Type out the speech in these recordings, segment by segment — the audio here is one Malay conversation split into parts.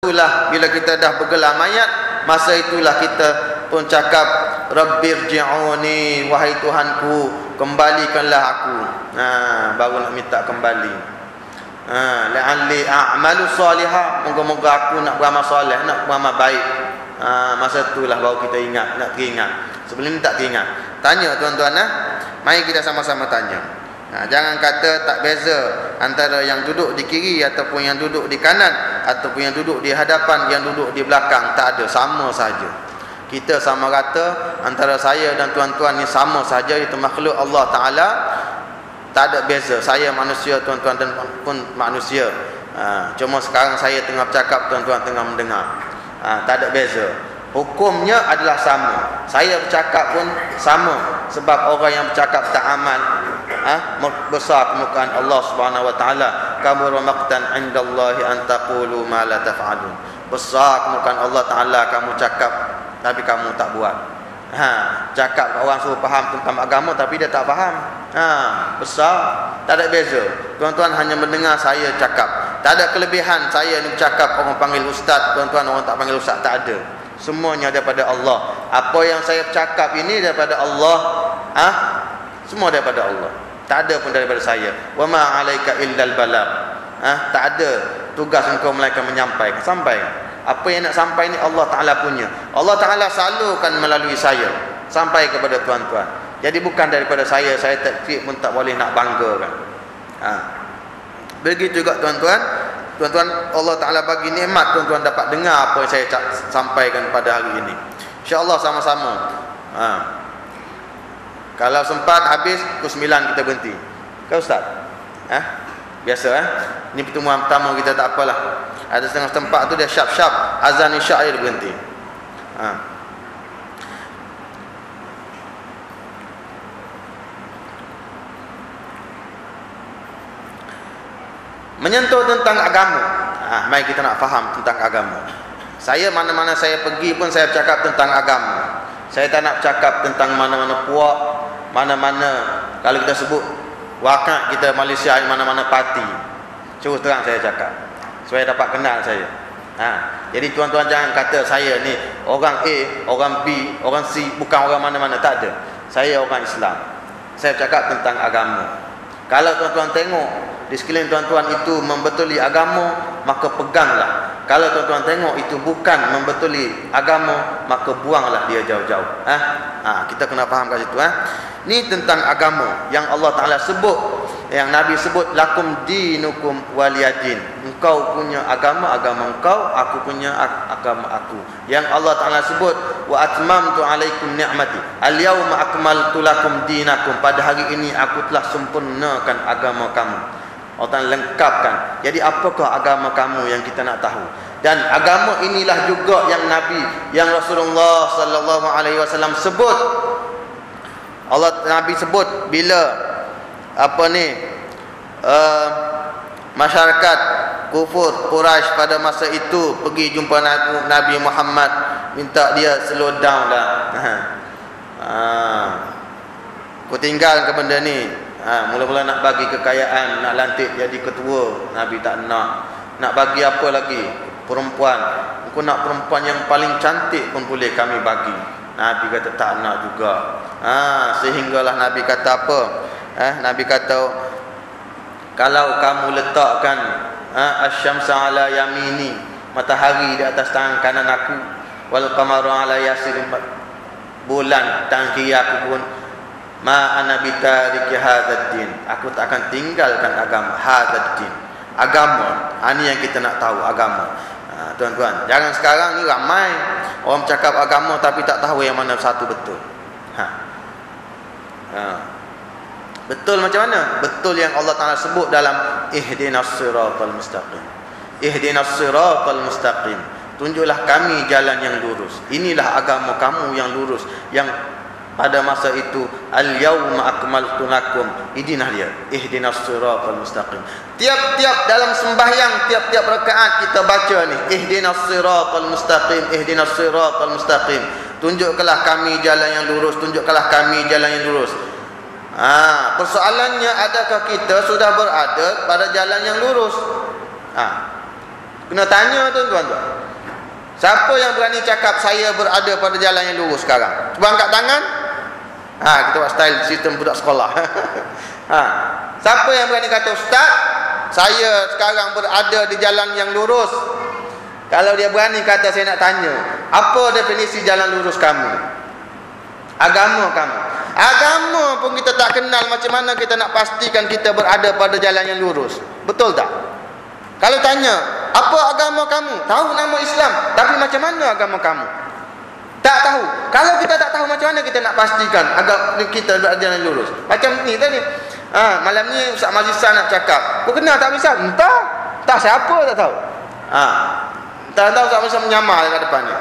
itulah bila kita dah bergelar mayat, masa itulah kita pun cakap Rabbirji'uni, wahai Tuhanku, kembalikanlah aku. Baru nak minta kembali. La'alli a'malu salihah, moga-moga aku nak beramal soleh, nak beramal baik. Masa itulah baru kita ingat, nak teringat. Sebelum ni tak teringat. Tanya tuan-tuan, mari kita sama-sama tanya. Jangan kata tak beza antara yang duduk di kiri ataupun yang duduk di kanan, ataupun yang duduk di hadapan, yang duduk di belakang. Tak ada, sama saja. Kita sama rata, antara saya dan tuan-tuan ni sama saja, itu makhluk Allah Ta'ala. Tak ada beza. Saya manusia, tuan-tuan dan pun manusia. Cuma sekarang saya tengah bercakap, tuan-tuan tengah mendengar. Tak ada beza. Hukumnya adalah sama. Saya bercakap pun sama. Sebab orang yang bercakap tak amal, besar permukaan Allah Subhanahu wa taala. Kabura maqtan 'indallahi an taqulu ma la taf'alun. Besar permukaan Allah Taala kamu cakap tapi kamu tak buat. Cakap orang suruh faham tentang agama tapi dia tak faham. Besar. Tak ada beza. Tuan-tuan hanya mendengar saya cakap. Tak ada kelebihan saya ni bercakap orang panggil ustaz, tuan-tuan orang tak panggil ustaz, tak ada. Semuanya daripada Allah. Apa yang saya cakap ini daripada Allah. Semua daripada Allah. Tak ada pun daripada saya. Wa ma 'alaika illal balagh. Tak ada tugas engkau melainkan menyampaikan. Sampaikan. Apa yang nak sampai ni Allah Taala punya. Allah Taala salurkan melalui saya sampai kepada tuan-tuan. Jadi bukan daripada saya takfir pun tak boleh nak banggakan. Begitu juga tuan-tuan. Tuan-tuan, Allah Ta'ala bagi nikmat, tuan-tuan dapat dengar apa yang saya sampaikan pada hari ini. InsyaAllah sama-sama. Kalau sempat habis, pukul 9 kita berhenti. Kau Ustaz? Biasa Ini pertemuan pertama kita, tak apalah. Ada setengah tempat tu dia syap-syap, azan isyak dia berhenti. Menyentuh tentang agama. Mari kita nak faham tentang agama. Saya mana-mana saya pergi pun saya bercakap tentang agama. Saya tak nak bercakap tentang mana-mana puak, mana-mana kalau kita sebut wakak kita Malaysia, mana-mana parti. Terus terang saya cakap supaya dapat kenal saya. Jadi tuan-tuan jangan kata saya ni orang A, orang B, orang C, bukan orang mana-mana, tak ada. Saya orang Islam. Saya bercakap tentang agama. Kalau tuan-tuan tengok di sekeliling tuan-tuan itu membetuli agama, maka peganglah. Kalau tuan-tuan tengok itu bukan membetuli agama, maka buanglah dia jauh-jauh. Kita kena faham kat situ. Ni tentang agama yang Allah Ta'ala sebut, yang Nabi sebut, lakum dinukum waliyadin. Engkau punya agama, agama engkau, aku punya agama aku. Yang Allah Ta'ala sebut, wa atmamtu alaikum ni'mati, al-yawma akmaltu lakum dinakum. Pada hari ini aku telah sempurnakan agama kamu. Allah lengkapkan. Jadi apakah agama kamu yang kita nak tahu? Dan agama inilah juga yang Nabi, yang Rasulullah sallallahu alaihi wasallam sebut. Nabi sebut bila masyarakat kufur Quraisy pada masa itu pergi jumpa Nabi Muhammad, minta dia slow down lah. Kau tinggal ke benda ni. Mula-mula nak bagi kekayaan, nak lantik jadi ketua, Nabi tak nak. Nak bagi apa lagi? Perempuan. Kau nak perempuan yang paling cantik pun boleh kami bagi. Nabi kata tak nak juga. Sehinggalah Nabi kata apa? Nabi kata, kalau kamu letakkan asyamsa ala yamini, matahari di atas tangan kanan aku, wal qamaru ala yasir, bulan tangan kiri aku pun, ma ana bitariki hadzal din, aku tak akan tinggalkan agama hadzal din. Agama, ini yang kita nak tahu, agama. Tuan-tuan, jangan sekarang ni ramai orang bercakap agama tapi tak tahu yang mana satu betul. Betul macam mana? Betul yang Allah Ta'ala sebut dalam ihdinas siratal mustaqim. Ihdinas siratal mustaqim. Tunjuklah kami jalan yang lurus. Inilah agama kamu yang lurus, yang pada masa itu al-yawma akmaltu lakum. Idinah dia, ihdinas siratal mustaqim. Tiap-tiap dalam sembahyang, tiap-tiap rakaat kita baca ni, ihdinas siratal mustaqim, ihdinas siratal mustaqim. Tunjukkanlah kami jalan yang lurus, tunjukkanlah kami jalan yang lurus. Persoalannya, adakah kita sudah berada pada jalan yang lurus? Kena tanya tuan-tuan. Siapa yang berani cakap saya berada pada jalan yang lurus sekarang? Cuba angkat tangan. Kita buat style sistem budak sekolah. Siapa yang berani kata, Ustaz, saya sekarang berada di jalan yang lurus? Kalau dia berani kata, saya nak tanya, apa definisi jalan lurus kamu? Agama kamu. Agama pun kita tak kenal, macam mana kita nak pastikan kita berada pada jalan yang lurus? Betul tak? Kalau tanya, apa agama kamu? Tahu nama Islam, tapi macam mana agama kamu? Tak tahu. Kalau kita tak tahu, macam mana kita nak pastikan agama kita berada jalan lurus? Macam ni tadi. Malam ni Ustaz Mazisa nak cakap. Kau kenal tak Mazisa? Entah. Tak siapa tak tahu. Tak tahu Ustaz Mazisa menyamar dekat depan ni.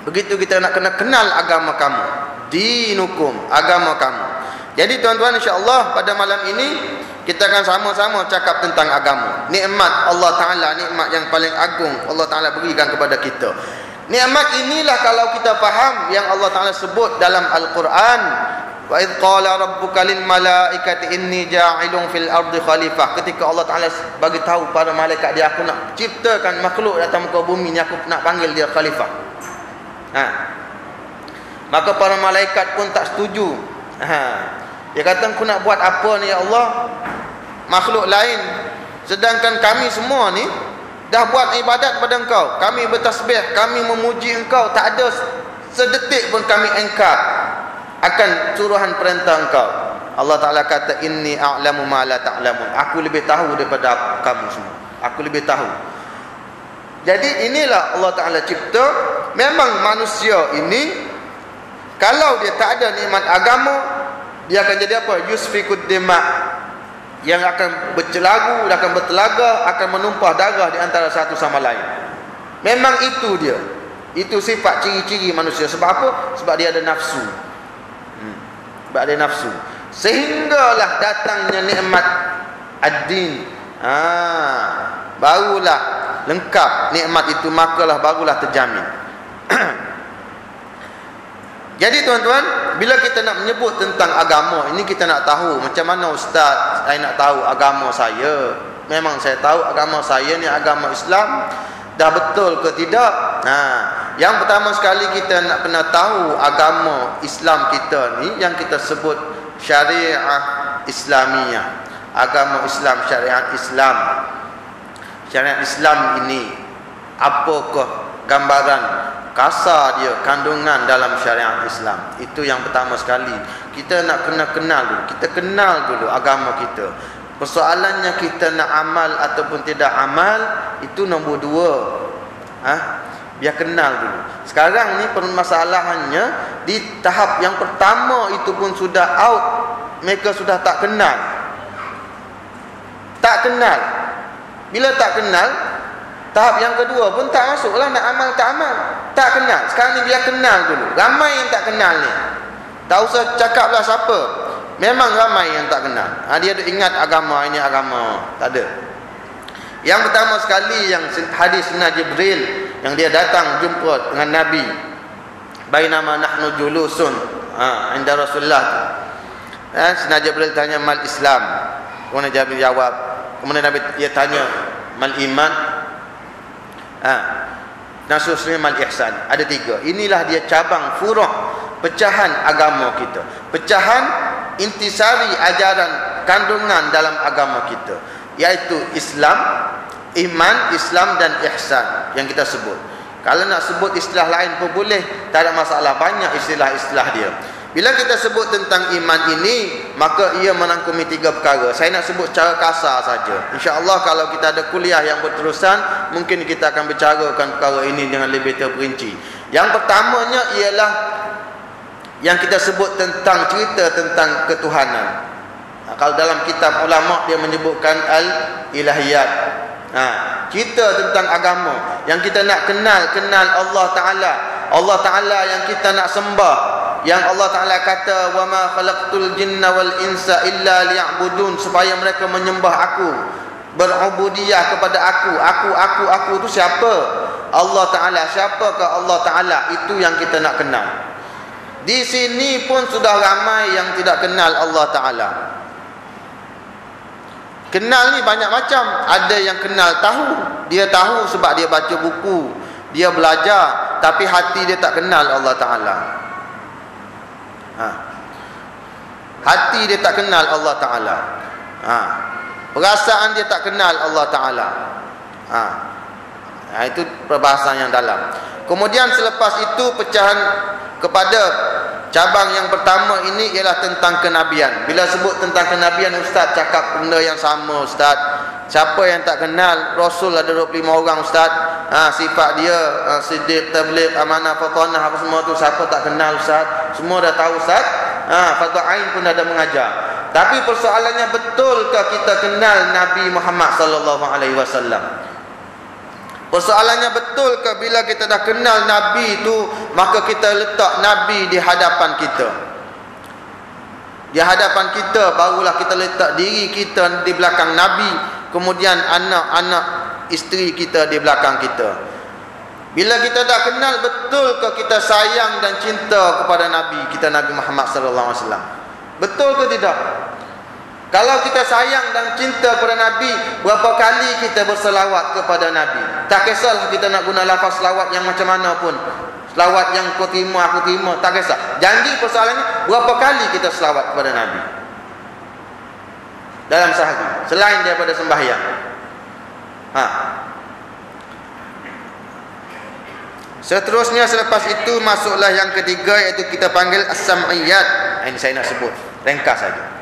Begitu kita nak kena kenal agama kamu. Dinukum, agama kamu. Jadi tuan-tuan, insya-Allah pada malam ini kita akan sama-sama cakap tentang agama. Nikmat Allah Ta'ala, nikmat yang paling agung Allah Ta'ala berikan kepada kita. Nikmat inilah kalau kita faham yang Allah Ta'ala sebut dalam Al-Quran. Wa idh qala rabbuka lil malaikati inni ja'ilun fil ardi khalifah. Ketika Allah Ta'ala bagi tahu pada malaikat dia, aku nak ciptakan makhluk atas muka bumi ni, aku nak panggil dia khalifah. Maka para malaikat pun tak setuju. Dia kata, aku nak buat apa ni ya Allah, makhluk lain, sedangkan kami semua ni dah buat ibadat pada engkau, kami bertasbih, kami memuji engkau, tak ada sedetik pun kami engkar akan suruhan perintah engkau. Allah Ta'ala kata, inni a'lamu ma la ta'lamun, aku lebih tahu daripada kamu semua, aku lebih tahu. Jadi inilah Allah Ta'ala cipta. Memang manusia ini kalau dia tak ada nikmat agama, dia akan jadi apa? Yusfikud dima', yang akan bercelagu, akan bertelaga, akan menumpah darah di antara satu sama lain. Memang itu dia. Itu sifat ciri-ciri manusia. Sebab apa? Sebab dia ada nafsu. Sebab dia nafsu. Sehinggalah datangnya nikmat ad-din. Barulah lengkap nikmat itu, makalah barulah terjamin. Jadi tuan-tuan, bila kita nak menyebut tentang agama, ini kita nak tahu macam mana Ustaz, saya nak tahu agama saya. Memang saya tahu agama saya ni agama Islam. Dah betul ke tidak? Yang pertama sekali kita nak kena tahu agama Islam kita ni yang kita sebut syariah Islamiyah. Agama Islam, syariat Islam. Syariat Islam ini apakah gambaran kasar dia, kandungan dalam syariat Islam? Itu yang pertama sekali. Kita nak kena kenal dulu. Kita kenal dulu agama kita. Persoalannya kita nak amal ataupun tidak amal, itu nombor dua. Biar kenal dulu. Sekarang ni permasalahannya di tahap yang pertama itu pun sudah out. Mereka sudah tak kenal. Tak kenal. Bila tak kenal, tahap yang kedua pun tak masuklah, nak amal tak amal. Tak kenal. Sekarang ni biar kenal dulu. Ramai yang tak kenal ni. Tak usah cakaplah siapa. Memang ramai yang tak kenal. Dia ada ingat agama ini agama. Tak ada. Yang pertama sekali yang hadis Sayyidina Jibril yang dia datang jumpa dengan Nabi. Bainama nahnu julusun inda Rasulullah. Sayyidina Jibril tanya mal Islam. Kemudian Jibril jawab. Kemudian Nabi dia tanya mal iman. Nasusnya mal ihsan. Ada tiga. Inilah dia cabang furuh, pecahan agama kita. Pecahan intisari ajaran kandungan dalam agama kita, iaitu Islam, iman, Islam dan ihsan yang kita sebut. Kalau nak sebut istilah lain pun boleh, tak ada masalah, banyak istilah-istilah dia. Bila kita sebut tentang iman ini, maka ia merangkumi tiga perkara. Saya nak sebut secara kasar saja. InsyaAllah kalau kita ada kuliah yang berterusan, mungkin kita akan bicarakan perkara ini dengan lebih terperinci. Yang pertamanya ialah yang kita sebut tentang cerita tentang ketuhanan. Kalau dalam kitab ulama dia menyebutkan al-ilahiyat. Cerita tentang agama yang kita nak kenal Allah Ta'ala. Allah Ta'ala yang kita nak sembah, yang Allah Ta'ala kata wa ma khalaqtul jinna wal insa illa liya'budun, supaya mereka menyembah aku, berubudiyah kepada aku itu siapa? Allah Ta'ala. Siapakah Allah Ta'ala? Itu yang kita nak kenal. Di sini pun sudah ramai yang tidak kenal Allah Ta'ala. Kenal ni banyak macam. Ada yang kenal tahu, dia tahu sebab dia baca buku, dia belajar, tapi hati dia tak kenal Allah Ta'ala. Hati dia tak kenal Allah Ta'ala. Perasaan dia tak kenal Allah Ta'ala. Itu perbahasan yang dalam. Kemudian selepas itu pecahan kepada cabang yang pertama ini ialah tentang kenabian. Bila sebut tentang kenabian, Ustaz cakap benda yang sama, Ustaz. Siapa yang tak kenal Rasul ada 25 orang, Ustaz. Sifat dia siddiq, tabligh, amanah, fatanah, apa semua tu siapa tak kenal, Ustaz? Semua dah tahu, Ustaz. Fadhil Ain pun ada mengajar. Tapi persoalannya, betulkah kita kenal Nabi Muhammad sallallahu alaihi wasallam? Persoalannya, betulkah bila kita dah kenal Nabi itu, maka kita letak Nabi di hadapan kita? Di hadapan kita barulah kita letak diri kita di belakang Nabi, kemudian anak-anak isteri kita di belakang kita. Bila kita dah kenal, betulkah kita sayang dan cinta kepada Nabi kita, Nabi Muhammad sallallahu alaihi wasallam? Betul ke tidak? Kalau kita sayang dan cinta kepada Nabi, berapa kali kita berselawat kepada Nabi? Tak kisahlah kita nak guna lafaz selawat yang macam mana pun. Selawat yang kau terima, aku terima, tak kisah. Janji persoalannya, berapa kali kita selawat kepada Nabi dalam sehari, selain daripada sembahyang? Seterusnya, selepas itu masuklah yang ketiga, iaitu kita panggil as-sam'iyat. Ini saya nak sebut, ringkas saja.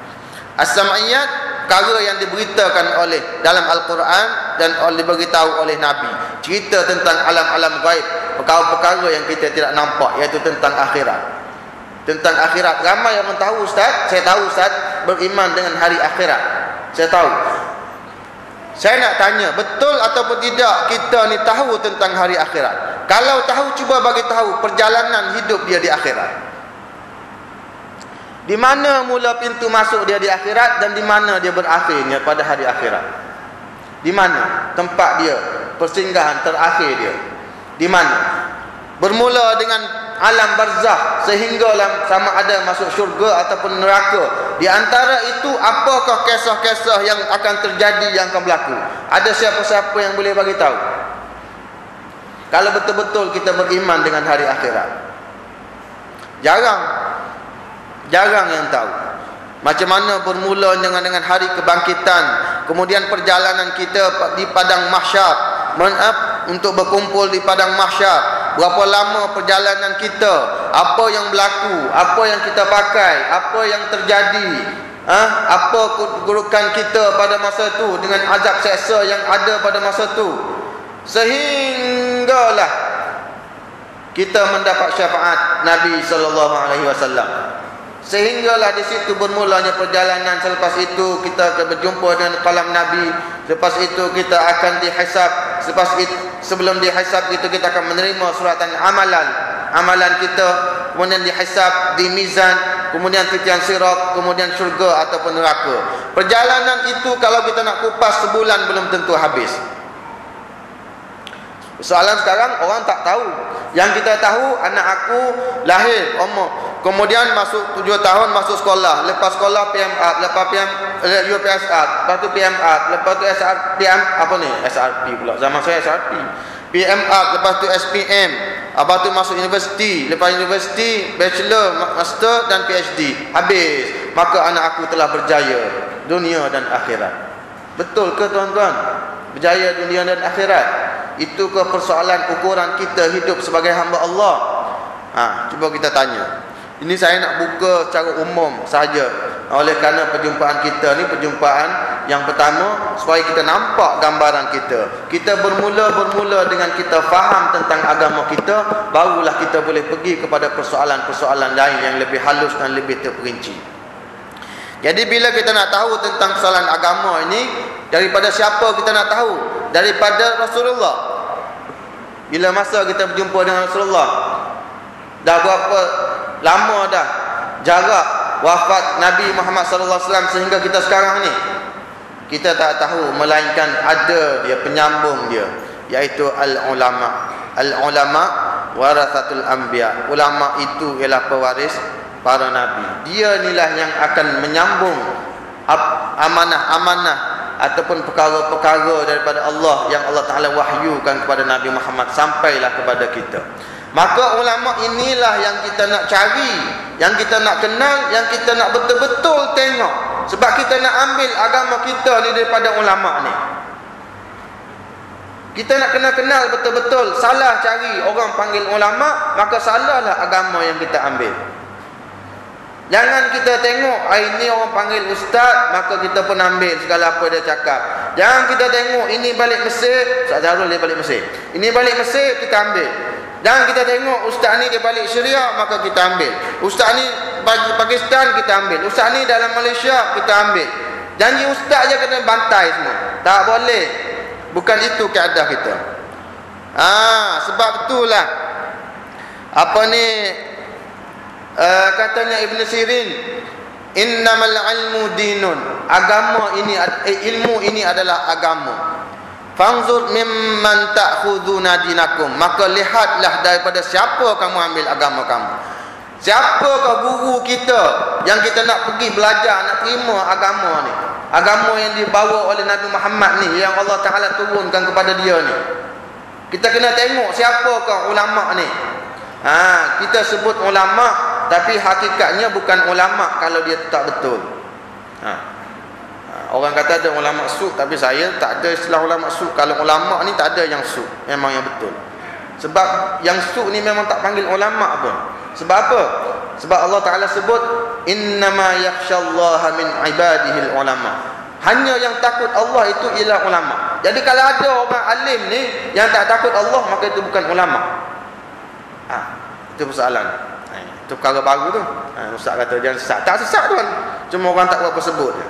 As-sam'iyat, perkara yang diberitakan oleh dalam Al-Quran dan diberitahu oleh Nabi. Cerita tentang alam-alam gaib, perkara-perkara yang kita tidak nampak, iaitu tentang akhirat. Tentang akhirat, ramai orang tahu, Ustaz. Saya tahu, Ustaz, beriman dengan hari akhirat. Saya tahu. Saya nak tanya, betul ataupun tidak kita ni tahu tentang hari akhirat? Kalau tahu, cuba bagi tahu perjalanan hidup dia di akhirat. Di mana mula pintu masuk dia di akhirat dan di mana dia berakhirnya pada hari akhirat? Di mana tempat dia, persinggahan terakhir dia? Di mana? Bermula dengan alam barzakh sehinggalah sama ada masuk syurga ataupun neraka. Di antara itu, apakah kisah-kisah yang akan terjadi, yang akan berlaku? Ada siapa-siapa yang boleh bagi tahu? Kalau betul-betul kita beriman dengan hari akhirat. Jarang yang tahu. Macam mana bermula dengan hari kebangkitan, kemudian perjalanan kita di padang mahsyar, untuk berkumpul di padang mahsyar. Berapa lama perjalanan kita, apa yang berlaku, apa yang kita pakai, apa yang terjadi, apa keburukan kita pada masa itu dengan azab seksa yang ada pada masa itu, sehinggalah kita mendapat syafaat Nabi sallallahu alaihi wasallam. Sehinggalah di situ bermulanya perjalanan. Selepas itu kita akan berjumpa dengan kalam Nabi. Lepas itu kita akan dihisab. Sebelum dihisab itu kita akan menerima suratan amalan kita, kemudian dihisab di mizan, kemudian titian sirat, kemudian syurga ataupun neraka. Perjalanan itu kalau kita nak kupas sebulan belum tentu habis. Soalan sekarang orang tak tahu. Yang kita tahu, anak aku lahir, kemudian masuk 7 tahun masuk sekolah, lepas sekolah PMA, lepas UPSR, lepas tu PMA, lepas tu SRP pula. Zaman saya SRP. PMA, lepas tu SPM, lepas tu masuk universiti, lepas universiti bachelor, master dan PhD. Habis. Maka anak aku telah berjaya dunia dan akhirat. Betul ke tuan-tuan? Berjaya dunia dan akhirat. Itu ke persoalan ukuran kita hidup sebagai hamba Allah? Cuba kita tanya. Ini saya nak buka secara umum sahaja. Oleh kerana perjumpaan kita ni perjumpaan yang pertama, supaya kita nampak gambaran kita. Kita bermula dengan kita faham tentang agama kita, barulah kita boleh pergi kepada persoalan-persoalan lain yang lebih halus dan lebih terperinci. Jadi bila kita nak tahu tentang persoalan agama ini, daripada siapa kita nak tahu? Daripada Rasulullah. Bila masa kita berjumpa dengan Rasulullah? Dah berapa lama dah jarak wafat Nabi Muhammad sallallahu alaihi wasallam sehingga kita sekarang ni? Kita tak tahu, melainkan ada dia penyambung dia, iaitu al-ulama. Al-ulama warathatul anbiya. Ulama itu ialah pewaris para nabi. Dia inilah yang akan menyambung amanah-amanah ataupun perkara-perkara daripada Allah yang Allah Ta'ala wahyukan kepada Nabi Muhammad sampailah kepada kita. Maka ulama inilah yang kita nak cari, yang kita nak kenal, yang kita nak betul-betul tengok. Sebab kita nak ambil agama kita ni daripada ulama ni. Kita nak kenal betul-betul. Salah cari orang panggil ulama, maka salahlah agama yang kita ambil. Jangan kita tengok ini orang panggil ustaz, maka kita pun ambil segala apa dia cakap. Jangan kita tengok ini balik Mesir, Ustaz Zarul dia balik Mesir, ini balik Mesir, kita ambil. Jangan kita tengok ustaz ni dia balik Syria, maka kita ambil. Ustaz ni bagi Pakistan, kita ambil. Ustaz ni dalam Malaysia, kita ambil. Janji ustaz je kena bantai semua. Tak boleh. Bukan itu keadaan kita. Sebab itulah apa ni katanya Ibn Sirin, innamal ilmu dinun. Agama ini, ilmu ini adalah agama. Fanzur mimman ta'khuduna dinakum. Maka lihatlah daripada siapa kamu ambil agama kamu. Siapakah guru kita yang kita nak pergi belajar, nak terima agama ni, agama yang dibawa oleh Nabi Muhammad ni, yang Allah Ta'ala turunkan kepada dia ni. Kita kena tengok siapakah ulama ni. Kita sebut ulama, tapi hakikatnya bukan ulama kalau dia tak betul. Orang kata ada ulama su', tapi saya tak ada istilah ulama su'. Kalau ulama ni tak ada yang su', memang yang betul. Sebab yang su' ni memang tak panggil ulama pun. Sebab apa? Sebab Allah Ta'ala sebut innama yakhshallaha min ibadihil ulama. Hanya yang takut Allah itu ialah ulama. Jadi kalau ada orang alim ni yang tak takut Allah, maka itu bukan ulama. Itu persoalan. Itu perkara baru tu. Ustaz kata jangan sesat. Tak sesat tuan. Cuma orang tak berapa sebut je.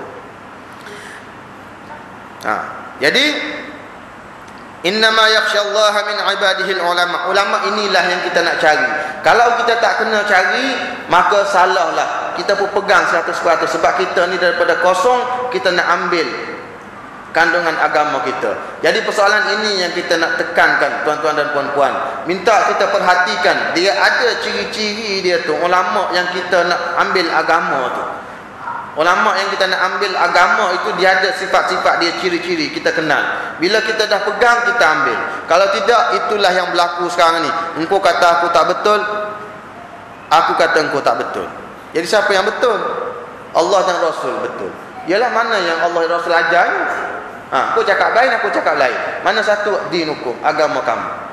Jadi innama yakhshallaha min ibadihil ulama. Ulama inilah yang kita nak cari. Kalau kita tak kena cari, maka salahlah. Kita pun pegang 100%. Sebab kita ni daripada kosong, kita nak ambil kandungan agama kita. Jadi persoalan ini yang kita nak tekankan, tuan-tuan dan puan-puan. Minta kita perhatikan, dia ada ciri-ciri dia tu. Ulama yang kita nak ambil agama tu, ulama yang kita nak ambil agama itu, dia ada sifat-sifat dia, ciri-ciri kita kenal. Bila kita dah pegang, kita ambil. Kalau tidak, itulah yang berlaku sekarang ni. Engkau kata aku tak betul, aku kata engkau tak betul. Jadi siapa yang betul? Allah dan Rasul betul. Ialah mana yang Allah dan Rasul ajar. Kau cakap lain, aku cakap lain. Mana satu din hukum agama kamu?